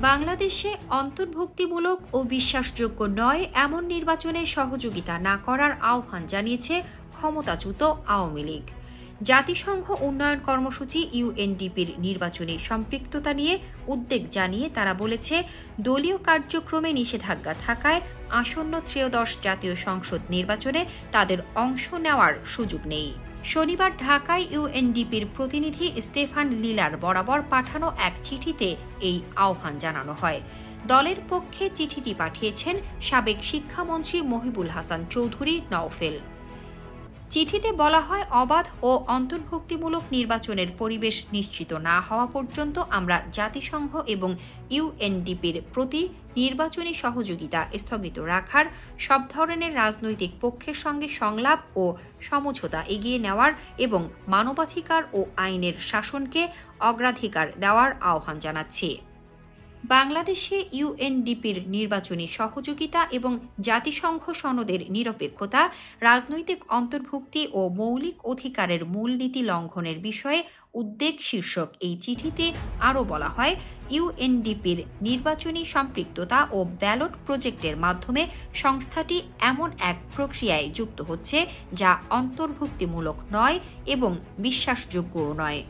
বাংলাদেশে অন্তর্ভুক্তিমূলক ও বিশ্বাসযোগ্য নয় এমন নির্বাচনে সহযোগিতা না করার আহ্বান জানিয়েছে ক্ষমতাচ্যুত আওয়ামী লীগ। জাতিসংঘ উন্নয়ন কর্মসূচি ইউএনডিপির নির্বাচনী সম্পৃক্ততা নিয়ে উদ্বেগ জানিয়ে তারা বলেছে, দলীয় কার্যক্রমে নিষেধাজ্ঞা থাকায় আসন্ন ত্রয়োদশ জাতীয় সংসদ নির্বাচনে তাদের অংশ নেওয়ার সুযোগ নেই। শনিবার ঢাকায় ইউএনডিপির প্রতিনিধি স্টেফান লিলার বরাবর পাঠানো এক চিঠিতে এই আহ্বান জানানো হয়। দলের পক্ষে চিঠিটি পাঠিয়েছেন সাবেক শিক্ষামন্ত্রী মহিবুল হাসান চৌধুরী নওফেল। চিঠিতে বলা হয়, অবাধ ও অন্তর্ভুক্তিমূলক নির্বাচনের পরিবেশ নিশ্চিত না হওয়া পর্যন্ত আমরা জাতিসংঘ এবং ইউএনডিপির প্রতি নির্বাচনী সহযোগিতা স্থগিত রাখার, সব ধরনের রাজনৈতিক পক্ষের সঙ্গে সংলাপ ও সমঝোতা এগিয়ে নেওয়ার এবং মানবাধিকার ও আইনের শাসনকে অগ্রাধিকার দেওয়ার আহ্বান জানাচ্ছি। বাংলাদেশে ইউএনডিপির নির্বাচনী সহযোগিতা এবং জাতিসংঘ সনদের নিরপেক্ষতা, রাজনৈতিক অন্তর্ভুক্তি ও মৌলিক অধিকারের মূলনীতি লঙ্ঘনের বিষয়ে উদ্বেগ শীর্ষক এই চিঠিতে আরও বলা হয়, ইউএনডিপির নির্বাচনী সম্পৃক্ততা ও ব্যালট প্রজেক্টের মাধ্যমে সংস্থাটি এমন এক প্রক্রিয়ায় যুক্ত হচ্ছে যা অন্তর্ভুক্তিমূলক নয় এবং বিশ্বাসযোগ্যও নয়।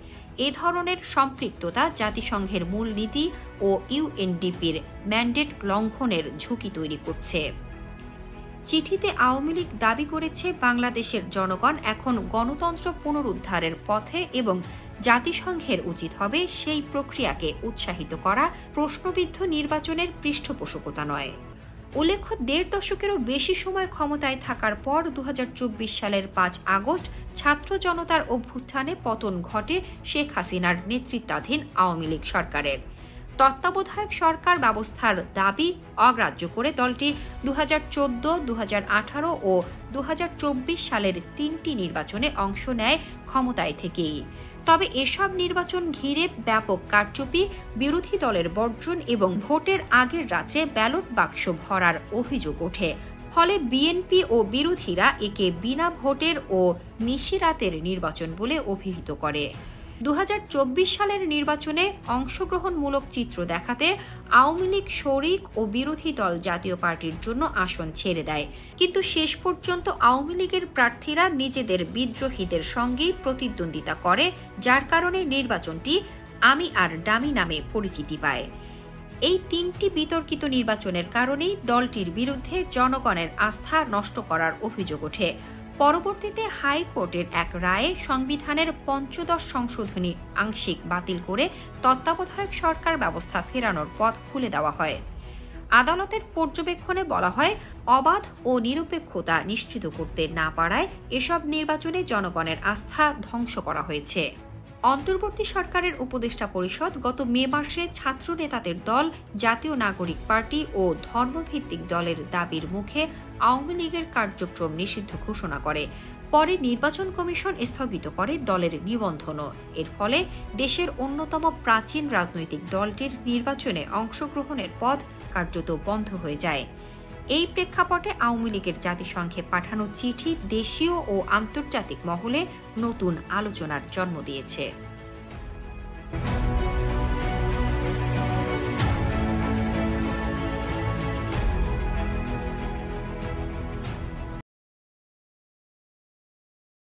এ ধরনের সম্পৃক্ততা জাতিসংঘের মূলনীতি ও ইউএনডিপির ম্যান্ডেট লঙ্ঘনের ঝুঁকি তৈরি করছে। চিঠিতে আওয়ামী লীগ দাবি করেছে, বাংলাদেশের জনগণ এখন গণতন্ত্র পুনরুদ্ধারের পথে এবং জাতিসংঘের উচিত হবে সেই প্রক্রিয়াকে উৎসাহিত করা, প্রশ্নবিদ্ধ নির্বাচনের পৃষ্ঠপোষকতা নয়। উল্লেখ্য, ১.৫ দশকেরও বেশি সময় ক্ষমতায় থাকার পর ২০২৪ সালের ৫ আগস্ট ছাত্র জনতার অভ্যুত্থানে পতন ঘটে শেখ হাসিনার নেতৃত্বাধীন আওয়ামী লীগ সরকারের। তত্ত্বাবধায়ক সরকার ব্যবস্থার দাবি অগ্রাহ্য করে দলটি ২০১৪, ২০১৮ ও ২০২৪ সালের ৩টি নির্বাচনে অংশ নেয় ক্ষমতায় থেকেই। তবে এসব নির্বাচন ঘিরে ব্যাপক কারচুপি, বিরোধী দলের বর্জন এবং ভোটের আগের রাত্রে ব্যালট বাক্স ভরার অভিযোগ ওঠে। ফলে বিএনপি ও বিরোধীরা একে বিনা ভোটের ও নিশিরাতের নির্বাচন বলে অভিহিত করে। ২০২৪ সালের নির্বাচনে অংশগ্রহণমূলক চিত্র দেখাতে আওয়ামী লীগ শরিক ও বিরোধী দল জাতীয় পার্টির জন্য আসন ছেড়ে দেয়, কিন্তু শেষ পর্যন্ত আওয়ামী লীগের প্রার্থীরা নিজেদের বিদ্রোহীদের সঙ্গেই প্রতিদ্বন্দ্বিতা করে, যার কারণে নির্বাচনটি আমি আর ডামি নামে পরিচিতি পায়। এই ৩টি বিতর্কিত নির্বাচনের কারণেই দলটির বিরুদ্ধে জনগণের আস্থা নষ্ট করার অভিযোগ ওঠে। পরবর্তীতে হাইকোর্টের এক রায়ে সংবিধানের ৫ম সংশোধনী আংশিক বাতিল করে তত্ত্বাবধায়ক সরকার ব্যবস্থা ফেরানোর পথ খুলে দেওয়া হয়। আদালতের পর্যবেক্ষণে বলা হয়, অবাধ ও নিরপেক্ষতা নিশ্চিত করতে না পারায় এসব নির্বাচনে জনগণের আস্থা ধ্বংস করা হয়েছে। অন্তর্বর্তী সরকারের উপদেষ্টা পরিষদ গত মে মাসে ছাত্র নেতাদের দল, জাতীয় নাগরিক পার্টি ও ধর্মভিত্তিক দলের দাবির মুখে আওয়ামী লীগের কার্যক্রম নিষিদ্ধ ঘোষণা করে। পরে নির্বাচন কমিশন স্থগিত করে দলের নিবন্ধনও। এর ফলে দেশের অন্যতম প্রাচীন রাজনৈতিক দলটির নির্বাচনে অংশগ্রহণের পথ কার্যত বন্ধ হয়ে যায়। এই প্রেক্ষাপটে আওয়ামী লীগের জাতিসংঘে পাঠানো চিঠি দেশীয় ও আন্তর্জাতিক মহলে নতুন আলোচনার জন্ম দিয়েছে।